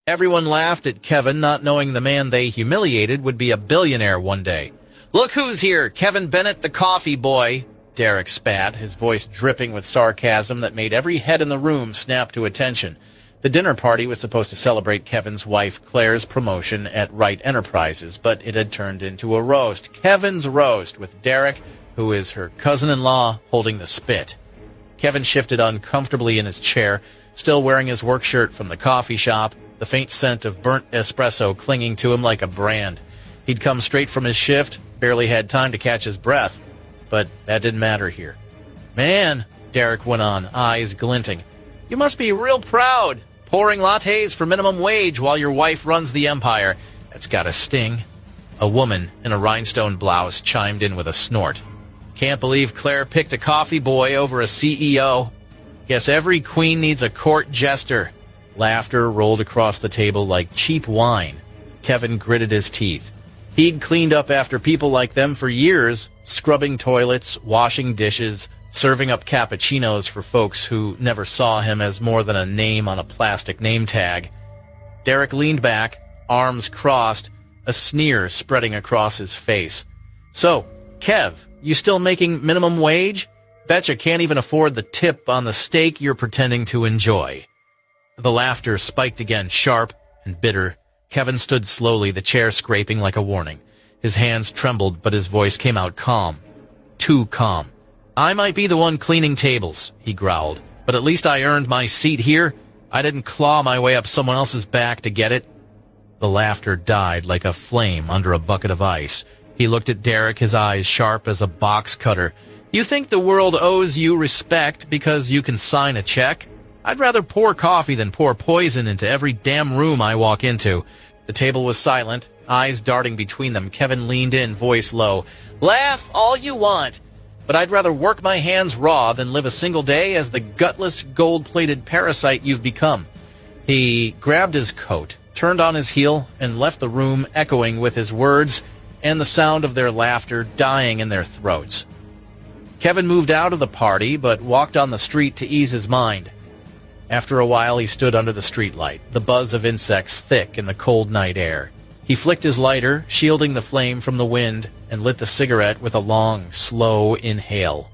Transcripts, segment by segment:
Everyone laughed at Kevin, not knowing the man they humiliated would be a billionaire one day. "Look who's here, Kevin Bennett, the coffee boy," Derek spat, his voice dripping with sarcasm that made every head in the room snap to attention. The dinner party was supposed to celebrate Kevin's wife Claire's promotion at Wright Enterprises, but it had turned into a roast. Kevin's roast, with Derek, who is her cousin-in-law, holding the spit. Kevin shifted uncomfortably in his chair, still wearing his work shirt from the coffee shop, the faint scent of burnt espresso clinging to him like a brand. He'd come straight from his shift, barely had time to catch his breath, but that didn't matter here. "Man," Derek went on, eyes glinting, "you must be real proud, pouring lattes for minimum wage while your wife runs the empire. That's gotta sting." A woman in a rhinestone blouse chimed in with a snort. "Can't believe Claire picked a coffee boy over a CEO. Guess every queen needs a court jester." Laughter rolled across the table like cheap wine. Kevin gritted his teeth. He'd cleaned up after people like them for years, scrubbing toilets, washing dishes, serving up cappuccinos for folks who never saw him as more than a name on a plastic name tag. Derek leaned back, arms crossed, a sneer spreading across his face. "So, Kev, you still making minimum wage? Betcha can't even afford the tip on the steak you're pretending to enjoy." The laughter spiked again, sharp and bitter. Kevin stood slowly, the chair scraping like a warning. His hands trembled, but his voice came out calm. Too calm. "I might be the one cleaning tables," he growled, "but at least I earned my seat here. I didn't claw my way up someone else's back to get it." The laughter died like a flame under a bucket of ice. He looked at Derek, his eyes sharp as a box cutter. "You think the world owes you respect because you can sign a check? I'd rather pour coffee than pour poison into every damn room I walk into." The table was silent, eyes darting between them. Kevin leaned in, voice low. "Laugh all you want, but I'd rather work my hands raw than live a single day as the gutless, gold-plated parasite you've become." He grabbed his coat, turned on his heel, and left the room echoing with his words and the sound of their laughter dying in their throats. Kevin moved out of the party, but walked on the street to ease his mind. After a while, he stood under the streetlight, the buzz of insects thick in the cold night air. He flicked his lighter, shielding the flame from the wind, and lit the cigarette with a long, slow inhale.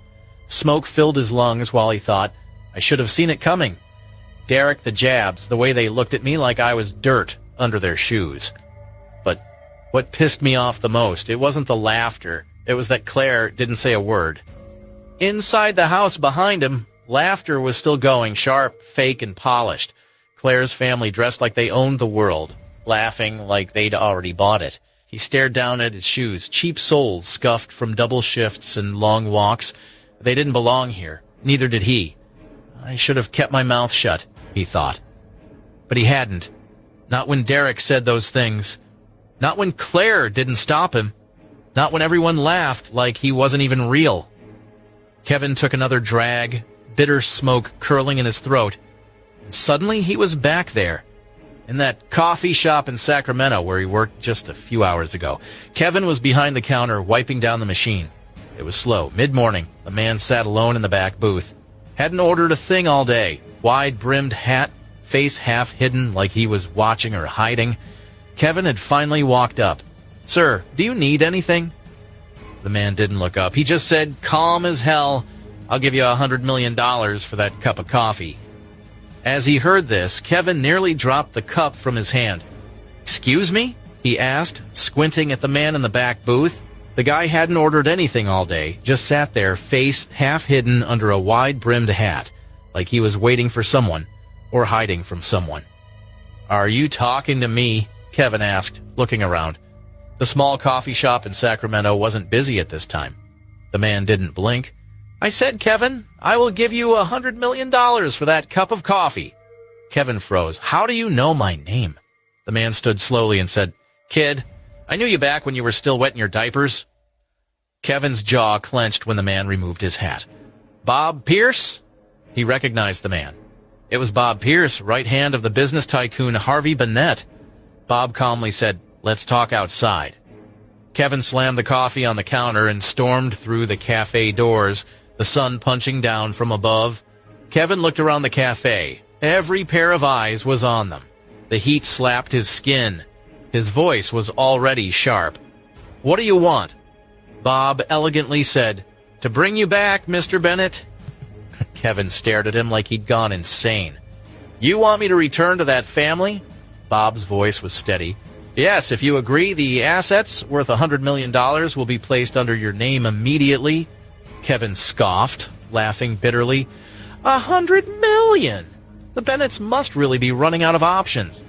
Smoke filled his lungs while he thought, "I should have seen it coming." Derek, the jabs, the way they looked at me like I was dirt under their shoes. But what pissed me off the most, it wasn't the laughter. It was that Claire didn't say a word. Inside the house behind him, laughter was still going, sharp, fake, and polished. Claire's family dressed like they owned the world, laughing like they'd already bought it. He stared down at his shoes, cheap soles scuffed from double shifts and long walks. They didn't belong here. Neither did he. I should have kept my mouth shut, he thought. But he hadn't. Not when Derek said those things. Not when Claire didn't stop him. Not when everyone laughed like he wasn't even real. Kevin took another drag, bitter smoke curling in his throat, and suddenly he was back there, in that coffee shop in Sacramento where he worked just a few hours ago. Kevin was behind the counter, wiping down the machine. It was slow. Mid-morning, the man sat alone in the back booth. Hadn't ordered a thing all day. Wide-brimmed hat, face half hidden like he was watching or hiding. Kevin had finally walked up. "Sir, do you need anything?" The man didn't look up. He just said, calm as hell, "I'll give you $100 million for that cup of coffee." As he heard this, Kevin nearly dropped the cup from his hand. "Excuse me?" he asked, squinting at the man in the back booth. The guy hadn't ordered anything all day, just sat there, face half hidden under a wide-brimmed hat, like he was waiting for someone, or hiding from someone. "Are you talking to me?" Kevin asked, looking around. The small coffee shop in Sacramento wasn't busy at this time. The man didn't blink. "I said, Kevin, I will give you $100 million for that cup of coffee." Kevin froze. "How do you know my name?" The man stood slowly and said, "Kid, I knew you back when you were still wet in your diapers." Kevin's jaw clenched when the man removed his hat. "Bob Pierce?" He recognized the man. It was Bob Pierce, right hand of the business tycoon Harvey Bennett. Bob calmly said, "Let's talk outside." Kevin slammed the coffee on the counter and stormed through the cafe doors, the sun punching down from above. Kevin looked around the cafe. Every pair of eyes was on them. The heat slapped his skin. His voice was already sharp. "What do you want?" Bob elegantly said, "To bring you back, Mr. Bennett." Kevin stared at him like he'd gone insane. "You want me to return to that family?" Bob's voice was steady. "Yes, if you agree the assets worth $100 million will be placed under your name immediately." Kevin scoffed, laughing bitterly. $100 million! The Bennetts must really be running out of options.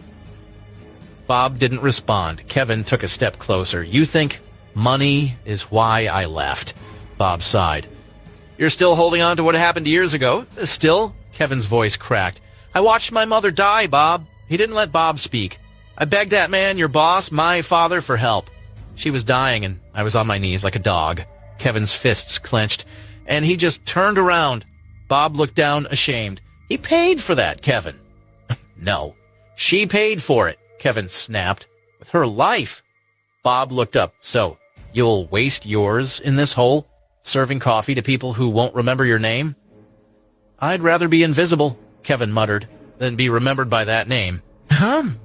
Bob didn't respond. Kevin took a step closer. "You think money is why I left?" Bob sighed. "You're still holding on to what happened years ago?" "Still?" Kevin's voice cracked. "I watched my mother die, Bob." He didn't let Bob speak. "I begged that man, your boss, my father, for help. She was dying, and I was on my knees like a dog." Kevin's fists clenched, and he just turned around. Bob looked down, ashamed. "He paid for that, Kevin." "No, she paid for it," Kevin snapped. "With her life." Bob looked up. "So, you'll waste yours in this hole, serving coffee to people who won't remember your name?" "I'd rather be invisible," Kevin muttered, "than be remembered by that name."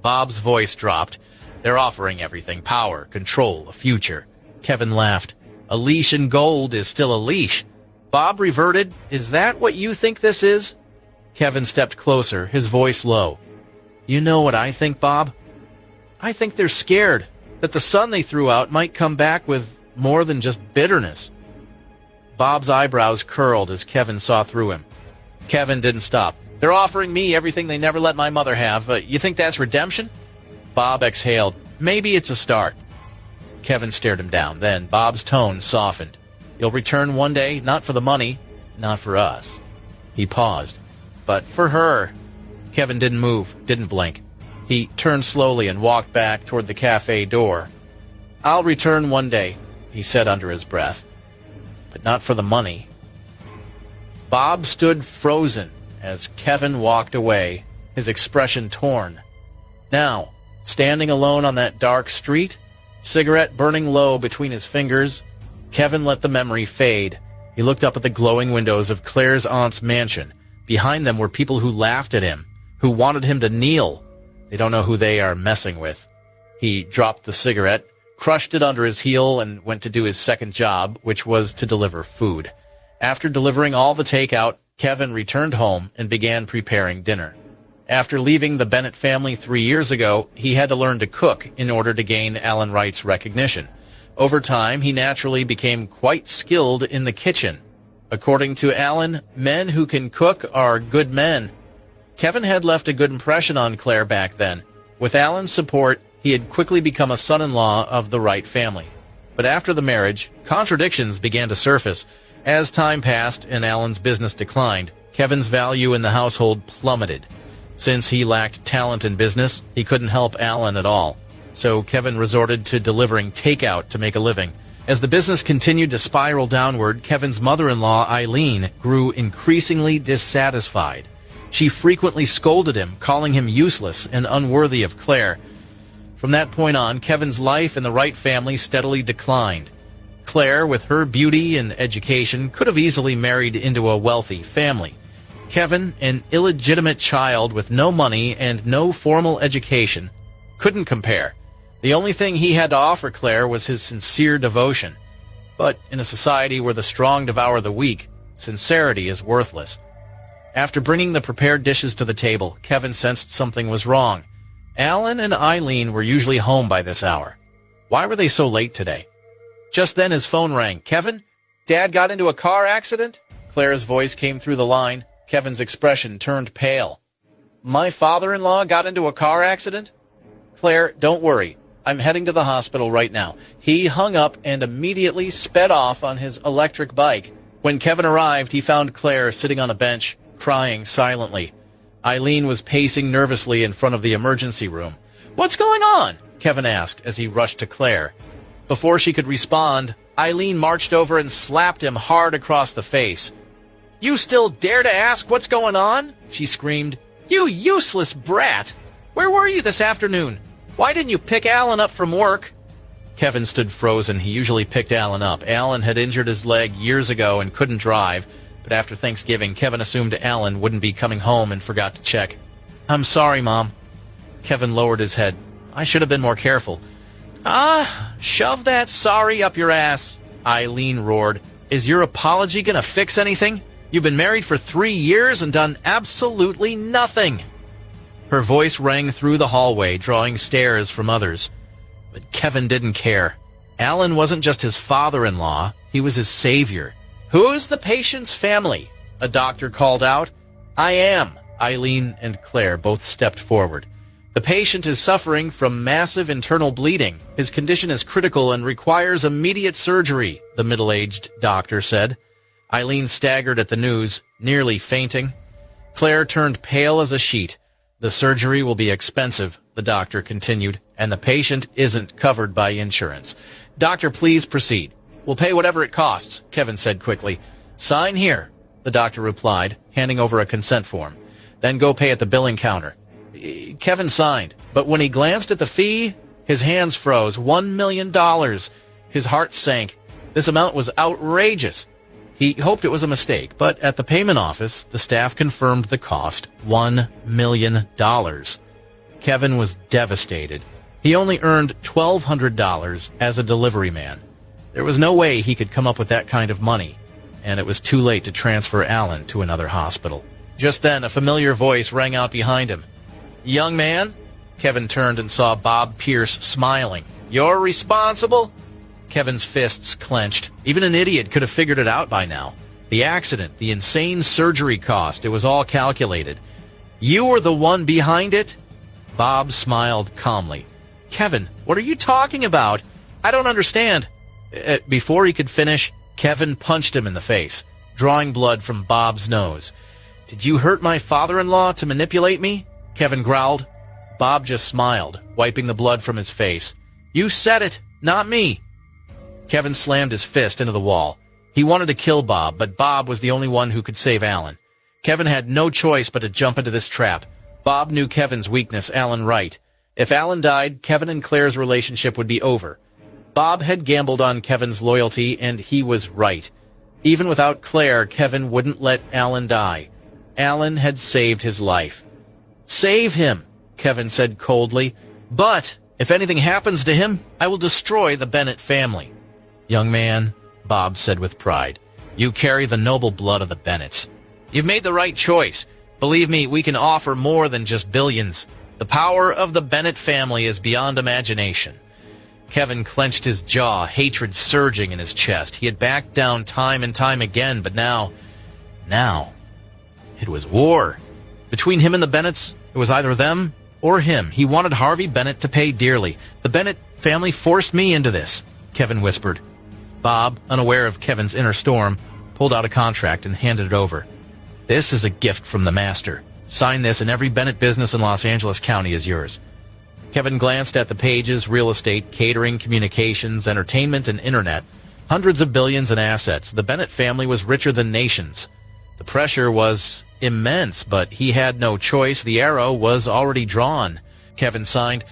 Bob's voice dropped. "They're offering everything. Power, control, a future." Kevin laughed. "A leash in gold is still a leash." Bob reverted. "Is that what you think this is?" Kevin stepped closer, his voice low. "You know what I think, Bob? I think they're scared that the son they threw out might come back with more than just bitterness." Bob's eyebrows curled as Kevin saw through him. Kevin didn't stop. "They're offering me everything they never let my mother have. You think that's redemption?" Bob exhaled. "Maybe it's a start." Kevin stared him down. Then Bob's tone softened. "You'll return one day, not for the money, not for us." He paused. "But for her." Kevin didn't move, didn't blink. He turned slowly and walked back toward the cafe door. "I'll return one day," he said under his breath. "But not for the money." Bob stood frozen as Kevin walked away, his expression torn. Now, standing alone on that dark street, cigarette burning low between his fingers, Kevin let the memory fade. He looked up at the glowing windows of Claire's aunt's mansion. Behind them were people who laughed at him, who wanted him to kneel. They don't know who they are messing with. He dropped the cigarette, crushed it under his heel, and went to do his second job, which was to deliver food. After delivering all the takeout, Kevin returned home and began preparing dinner. After leaving the Bennett family 3 years ago, he had to learn to cook in order to gain Alan Wright's recognition. Over time, he naturally became quite skilled in the kitchen. According to Alan, men who can cook are good men. Kevin had left a good impression on Clare back then. With Alan's support, he had quickly become a son-in-law of the Wright family. But after the marriage, contradictions began to surface. As time passed and Alan's business declined, Kevin's value in the household plummeted. Since he lacked talent in business, he couldn't help Alan at all. So Kevin resorted to delivering takeout to make a living. As the business continued to spiral downward, Kevin's mother-in-law, Eileen, grew increasingly dissatisfied. She frequently scolded him, calling him useless and unworthy of Clare. From that point on, Kevin's life in the Wright family steadily declined. Clare, with her beauty and education, could have easily married into a wealthy family. Kevin, an illegitimate child with no money and no formal education, couldn't compare. The only thing he had to offer Clare was his sincere devotion. But in a society where the strong devour the weak, sincerity is worthless. After bringing the prepared dishes to the table, Kevin sensed something was wrong. Alan and Eileen were usually home by this hour. Why were they so late today? Just then his phone rang. "Kevin, Dad got into a car accident?" Claire's voice came through the line. Kevin's expression turned pale. "My father-in-law got into a car accident?" "Claire, don't worry. I'm heading to the hospital right now." He hung up and immediately sped off on his electric bike. When Kevin arrived, he found Claire sitting on a bench, crying silently. Eileen was pacing nervously in front of the emergency room. "What's going on?" Kevin asked as he rushed to Claire. Before she could respond, Eileen marched over and slapped him hard across the face. "You still dare to ask what's going on?" she screamed. "You useless brat! Where were you this afternoon? Why didn't you pick Alan up from work?" Kevin stood frozen. He usually picked Alan up. Alan had injured his leg years ago and couldn't drive, but after Thanksgiving, Kevin assumed Alan wouldn't be coming home and forgot to check. "I'm sorry, Mom." Kevin lowered his head. I should have been more careful. Shove that sorry up your ass, Eileen roared. Is your apology gonna fix anything? You've been married for 3 years and done absolutely nothing. Her voice rang through the hallway, drawing stares from others. But Kevin didn't care. Alan wasn't just his father-in-law, he was his savior. Who's the patient's family? A doctor called out. I am. Eileen and Claire both stepped forward. The patient is suffering from massive internal bleeding. His condition is critical and requires immediate surgery, the middle-aged doctor said. Eileen staggered at the news, nearly fainting. Claire turned pale as a sheet. The surgery will be expensive, the doctor continued, and the patient isn't covered by insurance. Doctor, please proceed. We'll pay whatever it costs, Kevin said quickly. Sign here, the doctor replied, handing over a consent form. Then go pay at the billing counter. Kevin signed, but when he glanced at the fee, his hands froze. $1 million. His heart sank. This amount was outrageous. He hoped it was a mistake, but at the payment office, the staff confirmed the cost, $1 million. Kevin was devastated. He only earned $1,200 as a delivery man. There was no way he could come up with that kind of money, and it was too late to transfer Alan to another hospital. Just then, a familiar voice rang out behind him. Young man? Kevin turned and saw Bob Pierce smiling. You're responsible? Kevin's fists clenched. Even an idiot could have figured it out by now. The accident, the insane surgery cost, it was all calculated. You were the one behind it? Bob smiled calmly. Kevin, what are you talking about? I don't understand. Before he could finish, Kevin punched him in the face, drawing blood from Bob's nose. Did you hurt my father-in-law to manipulate me? Kevin growled. Bob just smiled, wiping the blood from his face. You said it, not me. Kevin slammed his fist into the wall. He wanted to kill Bob, but Bob was the only one who could save Alan. Kevin had no choice but to jump into this trap. Bob knew Kevin's weakness, Alan Wright. If Alan died, Kevin and Claire's relationship would be over. Bob had gambled on Kevin's loyalty, and he was right. Even without Claire, Kevin wouldn't let Alan die. Alan had saved his life. Save him, Kevin said coldly. But if anything happens to him, I will destroy the Bennett family. Young man, Bob said with pride, you carry the noble blood of the Bennetts. You've made the right choice. Believe me, we can offer more than just billions. The power of the Bennett family is beyond imagination. Kevin clenched his jaw, hatred surging in his chest. He had backed down time and time again, but now, it was war. Between him and the Bennetts, it was either them or him. He wanted Harvey Bennett to pay dearly. The Bennett family forced me into this, Kevin whispered. Bob, unaware of Kevin's inner storm, pulled out a contract and handed it over. This is a gift from the master. Sign this and every Bennett business in Los Angeles County is yours. Kevin glanced at the pages: real estate, catering, communications, entertainment, and internet. Hundreds of billions in assets. The Bennett family was richer than nations. The pressure was immense, but he had no choice. The arrow was already drawn. Kevin signed.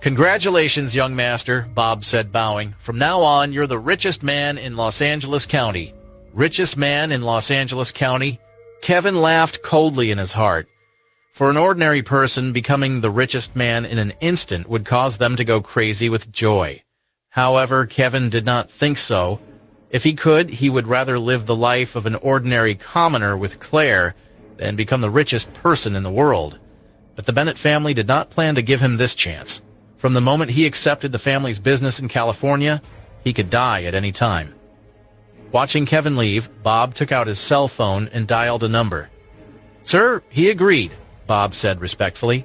Congratulations, young master, Bob said, bowing. From now on, you're the richest man in Los Angeles County. Richest man in Los Angeles County? Kevin laughed coldly in his heart. For an ordinary person, becoming the richest man in an instant would cause them to go crazy with joy. However, Kevin did not think so. If he could, he would rather live the life of an ordinary commoner with Claire than become the richest person in the world. But the Bennett family did not plan to give him this chance. From the moment he accepted the family's business in California, he could die at any time. Watching Kevin leave, Bob took out his cell phone and dialed a number. Sir, he agreed, Bob said respectfully.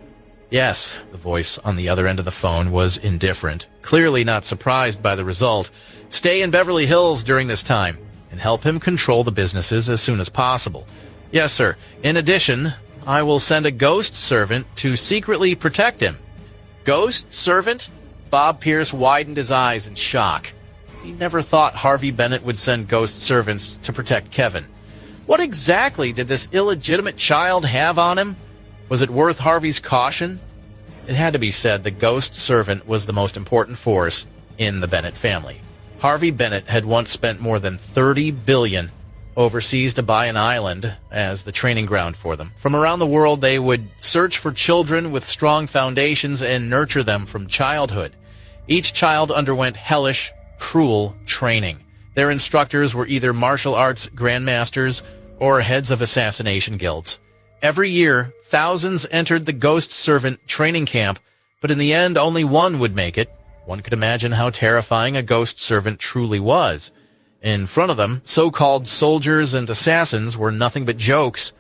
Yes, the voice on the other end of the phone was indifferent, clearly not surprised by the result. Stay in Beverly Hills during this time and help him control the businesses as soon as possible. Yes, sir. In addition, I will send a ghost servant to secretly protect him. Ghost servant? Bob Pierce widened his eyes in shock. He never thought Harvey Bennett would send ghost servants to protect Kevin. What exactly did this illegitimate child have on him? Was it worth Harvey's caution? It had to be said the ghost servant was the most important force in the Bennett family. Harvey Bennett had once spent more than $30 billion overseas to buy an island as the training ground for them. From around the world, they would search for children with strong foundations and nurture them from childhood. Each child underwent hellish, cruel training. Their instructors were either martial arts grandmasters or heads of assassination guilds. Every year, thousands entered the ghost servant training camp, but in the end, only one would make it. One could imagine how terrifying a ghost servant truly was. In front of them, so-called soldiers and assassins were nothing but jokes.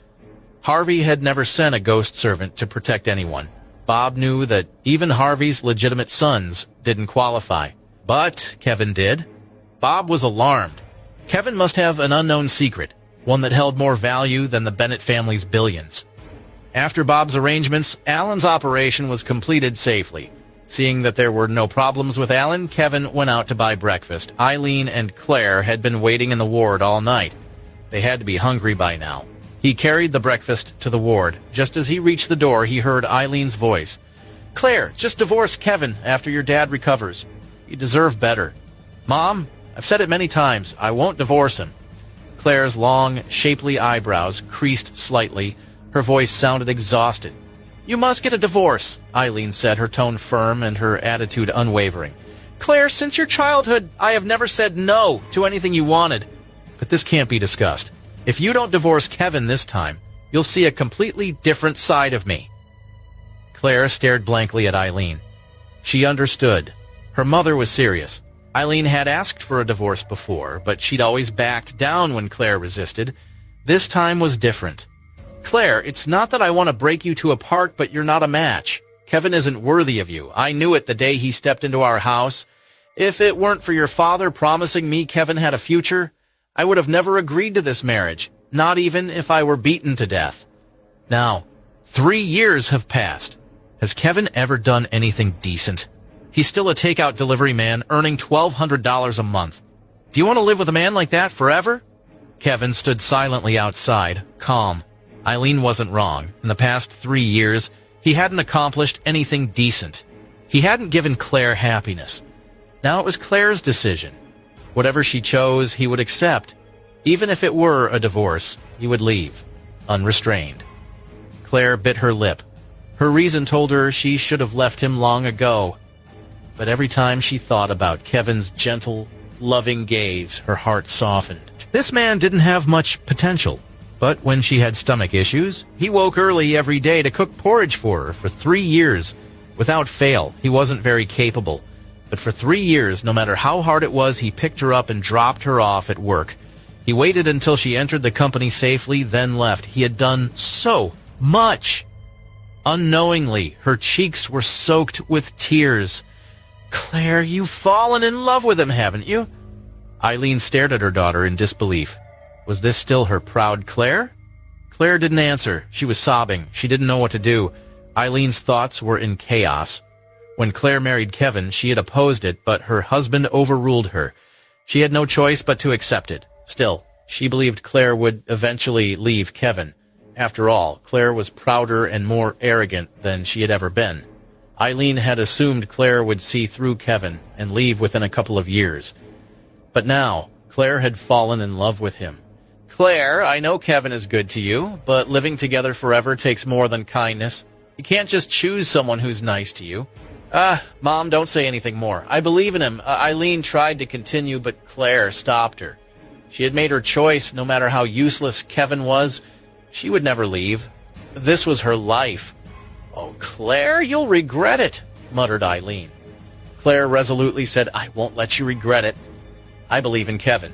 Harvey had never sent a ghost servant to protect anyone. Bob knew that even Harvey's legitimate sons didn't qualify. But Kevin did. Bob was alarmed. Kevin must have an unknown secret, one that held more value than the Bennett family's billions. After Bob's arrangements, Alan's operation was completed safely. Seeing that there were no problems with Alan, Kevin went out to buy breakfast. Eileen and Claire had been waiting in the ward all night. They had to be hungry by now. He carried the breakfast to the ward. Just as he reached the door, he heard Eileen's voice. "Claire, just divorce Kevin after your dad recovers. You deserve better." "Mom, I've said it many times. I won't divorce him." Claire's long, shapely eyebrows creased slightly. Her voice sounded exhausted. "You must get a divorce," Eileen said, her tone firm and her attitude unwavering. "Claire, since your childhood, I have never said no to anything you wanted. But this can't be discussed. If you don't divorce Kevin this time, you'll see a completely different side of me." Claire stared blankly at Eileen. She understood. Her mother was serious. Eileen had asked for a divorce before, but she'd always backed down when Claire resisted. This time was different. "Claire, it's not that I want to break you two apart, but you're not a match. Kevin isn't worthy of you. I knew it the day he stepped into our house. If it weren't for your father promising me Kevin had a future, I would have never agreed to this marriage, not even if I were beaten to death. Now, 3 years have passed. Has Kevin ever done anything decent? He's still a takeout delivery man, earning $1,200 a month. Do you want to live with a man like that forever?" Kevin stood silently outside, calm. Eileen wasn't wrong. In the past 3 years, he hadn't accomplished anything decent. He hadn't given Claire happiness. Now it was Claire's decision. Whatever she chose, he would accept. Even if it were a divorce, he would leave, unrestrained. Claire bit her lip. Her reason told her she should have left him long ago. But every time she thought about Kevin's gentle, loving gaze, her heart softened. This man didn't have much potential. But when she had stomach issues, he woke early every day to cook porridge for her for 3 years. Without fail, he wasn't very capable. But for 3 years, no matter how hard it was, he picked her up and dropped her off at work. He waited until she entered the company safely, then left. He had done so much. Unknowingly, her cheeks were soaked with tears. "Claire, you've fallen in love with him, haven't you?" Eileen stared at her daughter in disbelief. Was this still her proud Claire? Claire didn't answer. She was sobbing. She didn't know what to do. Eileen's thoughts were in chaos. When Claire married Kevin, she had opposed it, but her husband overruled her. She had no choice but to accept it. Still, she believed Claire would eventually leave Kevin. After all, Claire was prouder and more arrogant than she had ever been. Eileen had assumed Claire would see through Kevin and leave within a couple of years. But now, Claire had fallen in love with him. "Claire, I know Kevin is good to you, but living together forever takes more than kindness. You can't just choose someone who's nice to you." Mom, don't say anything more. I believe in him." Eileen tried to continue, but Claire stopped her. She had made her choice. No matter how useless Kevin was, she would never leave. This was her life. "Oh, Claire, you'll regret it," muttered Eileen. Claire resolutely said, "I won't let you regret it. I believe in Kevin."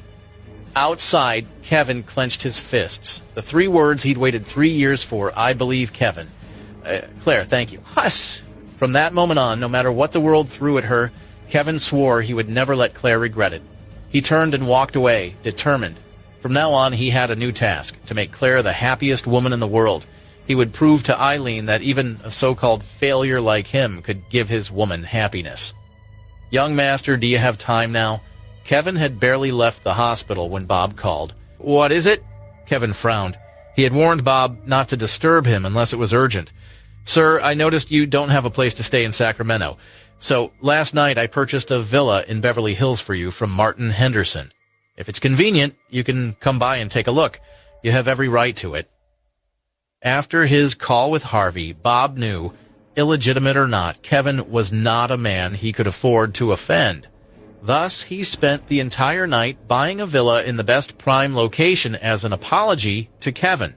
Outside, Kevin clenched his fists. The 3 words he'd waited 3 years for, "I believe Kevin." "Claire, thank you." "Hush!" From that moment on, no matter what the world threw at her, Kevin swore he would never let Claire regret it. He turned and walked away, determined. From now on, he had a new task, to make Claire the happiest woman in the world. He would prove to Eileen that even a so-called failure like him could give his woman happiness. "Young master, do you have time now?" Kevin had barely left the hospital when Bob called. "What is it?" Kevin frowned. He had warned Bob not to disturb him unless it was urgent. "Sir, I noticed you don't have a place to stay in Sacramento. So last night I purchased a villa in Beverly Hills for you from Martin Henderson." If it's convenient, you can come by and take a look. You have every right to it. After his call with Harvey, Bob knew, illegitimate or not, Kevin was not a man he could afford to offend. Thus, he spent the entire night buying a villa in the best prime location as an apology to Kevin.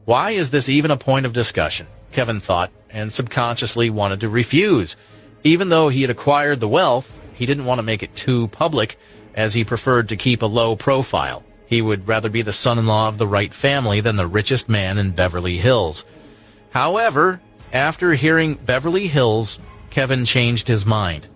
Why is this even a point of discussion? Kevin thought, and subconsciously wanted to refuse. Even though he had acquired the wealth, he didn't want to make it too public, as he preferred to keep a low profile. He would rather be the son-in-law of the Wright family than the richest man in Beverly Hills. However, after hearing Beverly Hills, Kevin changed his mind.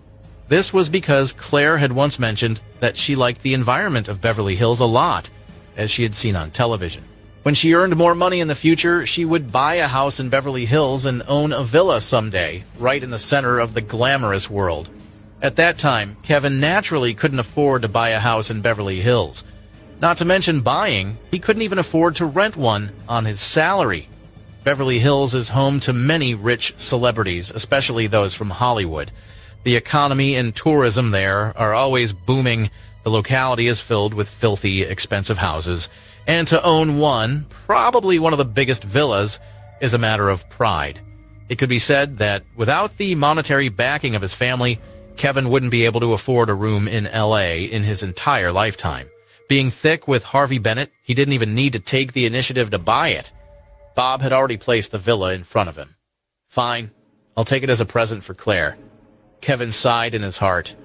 This was because Clare had once mentioned that she liked the environment of Beverly Hills a lot, as she had seen on television. When she earned more money in the future, she would buy a house in Beverly Hills and own a villa someday, right in the center of the glamorous world. At that time, Kevin naturally couldn't afford to buy a house in Beverly Hills. Not to mention buying, he couldn't even afford to rent one on his salary. Beverly Hills is home to many rich celebrities, especially those from Hollywood. The economy and tourism there are always booming. The locality is filled with filthy, expensive houses. And to own one, probably one of the biggest villas, is a matter of pride. It could be said that without the monetary backing of his family, Kevin wouldn't be able to afford a room in L.A. in his entire lifetime. Being thick with Harvey Bennett, he didn't even need to take the initiative to buy it. Bob had already placed the villa in front of him. Fine, I'll take it as a present for Clare. Kevin sighed in his heart.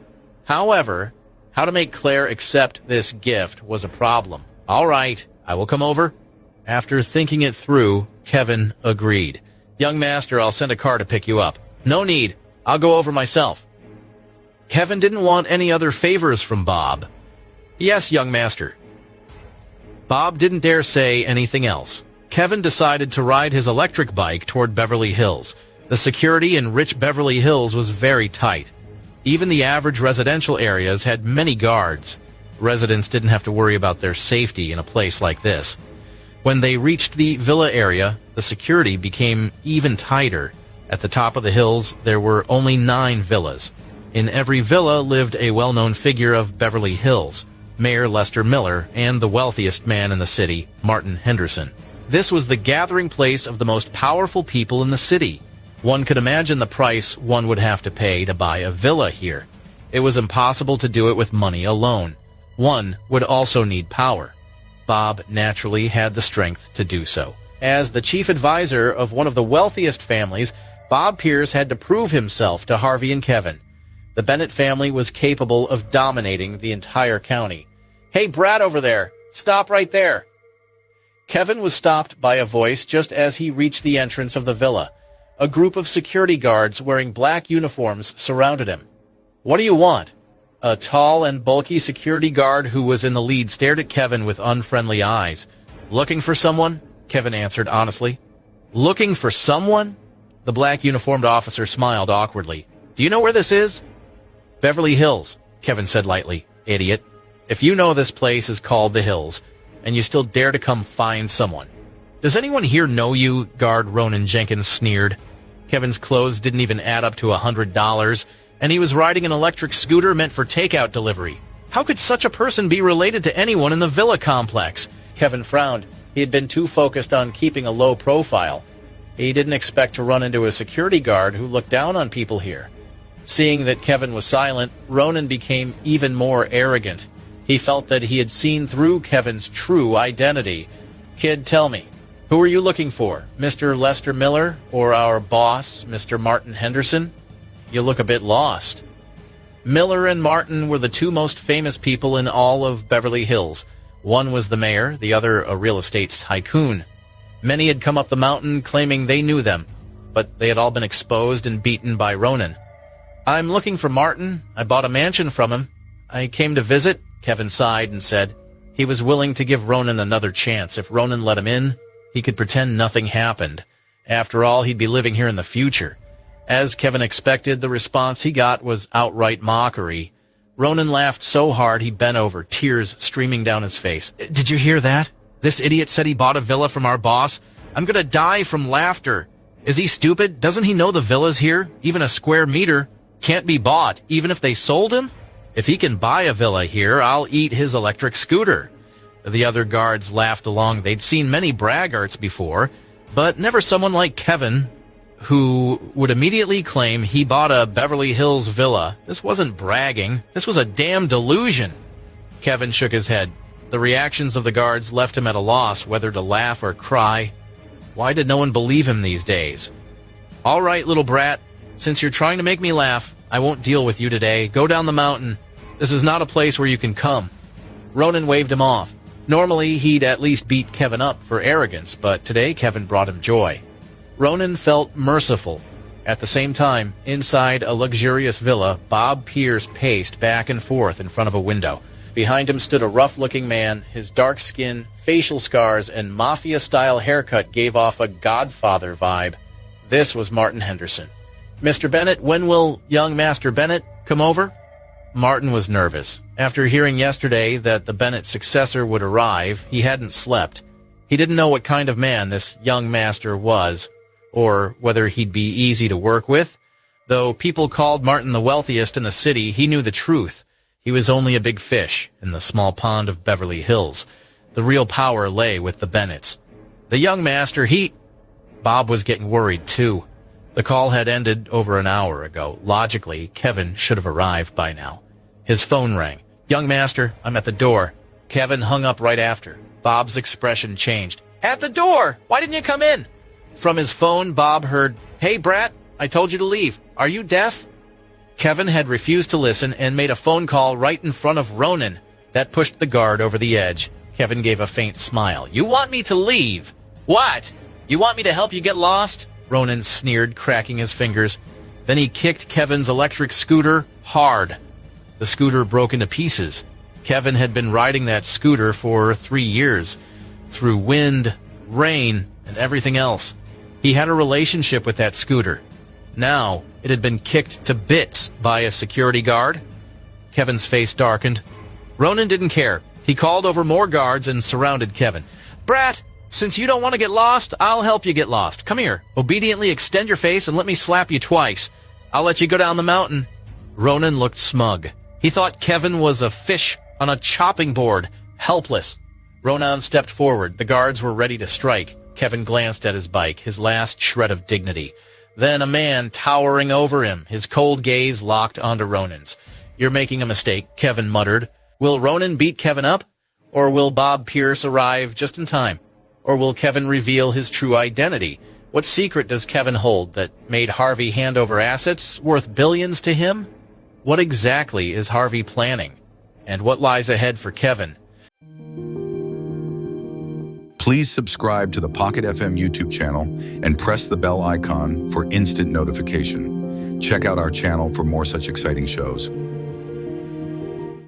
However, how to make Clare accept this gift was a problem. All right, I will come over. After thinking it through, Kevin agreed. Young master, I'll send a car to pick you up. No need, I'll go over myself. Kevin didn't want any other favors from Bob. Yes, young master. Bob didn't dare say anything else. Kevin decided to ride his electric bike toward Beverly Hills. The security in rich Beverly Hills was very tight. Even the average residential areas had many guards. Residents didn't have to worry about their safety in a place like this. When they reached the villa area, the security became even tighter. At the top of the hills, there were only 9 villas. In every villa lived a well-known figure of Beverly Hills, Mayor Lester Miller, and the wealthiest man in the city, Martin Henderson. This was the gathering place of the most powerful people in the city. One could imagine the price one would have to pay to buy a villa here. It was impossible to do it with money alone. One would also need power. Bob naturally had the strength to do so. As the chief advisor of one of the wealthiest families, Bob Pierce had to prove himself to Harvey and Kevin. The Bennett family was capable of dominating the entire county. Hey, Brad over there, stop right there. Kevin was stopped by a voice just as he reached the entrance of the villa. A group of security guards wearing black uniforms surrounded him. What do you want? A tall and bulky security guard who was in the lead stared at Kevin with unfriendly eyes. Looking for someone? Kevin answered honestly. Looking for someone? The black uniformed officer smiled awkwardly. Do you know where this is? Beverly Hills, Kevin said lightly. Idiot. If you know this place is called the Hills, and you still dare to come find someone. Does anyone here know you? Guard Ronan Jenkins sneered. Kevin's clothes didn't even add up to $100, and he was riding an electric scooter meant for takeout delivery. How could such a person be related to anyone in the villa complex? Kevin frowned. He had been too focused on keeping a low profile. He didn't expect to run into a security guard who looked down on people here. Seeing that Kevin was silent, Ronan became even more arrogant. He felt that he had seen through Kevin's true identity. Kid, tell me, who are you looking for? Mr. Lester Miller or our boss, Mr. Martin Henderson? You look a bit lost. Miller and Martin were the two most famous people in all of Beverly Hills. One was the mayor, the other a real estate tycoon. Many had come up the mountain claiming they knew them, but they had all been exposed and beaten by Ronan. I'm looking for Martin. I bought a mansion from him. I came to visit, Kevin sighed and said. He was willing to give Ronan another chance. If Ronan let him in, he could pretend nothing happened. After all, he'd be living here in the future. As Kevin expected, the response he got was outright mockery. Ronan laughed so hard he bent over, tears streaming down his face. Did you hear that? This idiot said he bought a villa from our boss. I'm gonna die from laughter. Is he stupid? Doesn't he know the villa's here? Even a square meter can't be bought, even if they sold him? If he can buy a villa here, I'll eat his electric scooter. The other guards laughed along. They'd seen many braggarts before, but never someone like Kevin, who would immediately claim he bought a Beverly Hills villa. This wasn't bragging. This was a damn delusion. Kevin shook his head. The reactions of the guards left him at a loss whether to laugh or cry. Why did no one believe him these days? All right, little brat. Since you're trying to make me laugh, I won't deal with you today. Go down the mountain. This is not a place where you can come. Ronan waved him off. Normally, he'd at least beat Kevin up for arrogance, but today Kevin brought him joy. Ronan felt merciful. At the same time, inside a luxurious villa, Bob Pierce paced back and forth in front of a window. Behind him stood a rough-looking man. His dark skin, facial scars, and mafia-style haircut gave off a Godfather vibe. This was Martin Henderson. "Mr. Bennett, when will young Master Bennett come over?" Martin was nervous. After hearing yesterday that the Bennett successor would arrive, he hadn't slept. He didn't know what kind of man this young master was, or whether he'd be easy to work with. Though people called Martin the wealthiest in the city, he knew the truth. He was only a big fish in the small pond of Beverly Hills. The real power lay with the Bennetts. The young master, Bob was getting worried, too. The call had ended over an hour ago. Logically, Kevin should have arrived by now. His phone rang. "Young master, I'm at the door." Kevin hung up right after. Bob's expression changed. "At the door! Why didn't you come in?" From his phone, Bob heard, "Hey, brat, I told you to leave. Are you deaf?" Kevin had refused to listen and made a phone call right in front of Ronan. That pushed the guard over the edge. Kevin gave a faint smile. "You want me to leave? What? You want me to help you get lost?" Ronan sneered, cracking his fingers. Then he kicked Kevin's electric scooter hard. The scooter broke into pieces. Kevin had been riding that scooter for 3 years, through wind, rain, and everything else. He had a relationship with that scooter. Now, it had been kicked to bits by a security guard. Kevin's face darkened. Ronan didn't care. He called over more guards and surrounded Kevin. "Brat, since you don't want to get lost, I'll help you get lost. Come here. Obediently extend your face and let me slap you twice. I'll let you go down the mountain." Ronan looked smug. He thought Kevin was a fish on a chopping board, helpless. Ronan stepped forward. The guards were ready to strike. Kevin glanced at his bike, his last shred of dignity. Then a man towering over him, his cold gaze locked onto Ronan's. "You're making a mistake," Kevin muttered. Will Ronan beat Kevin up? Or will Bob Pierce arrive just in time? Or will Kevin reveal his true identity? What secret does Kevin hold that made Harvey hand over assets worth billions to him? What exactly is Harvey planning? And what lies ahead for Kevin? Please subscribe to the Pocket FM YouTube channel and press the bell icon for instant notification. Check out our channel for more such exciting shows.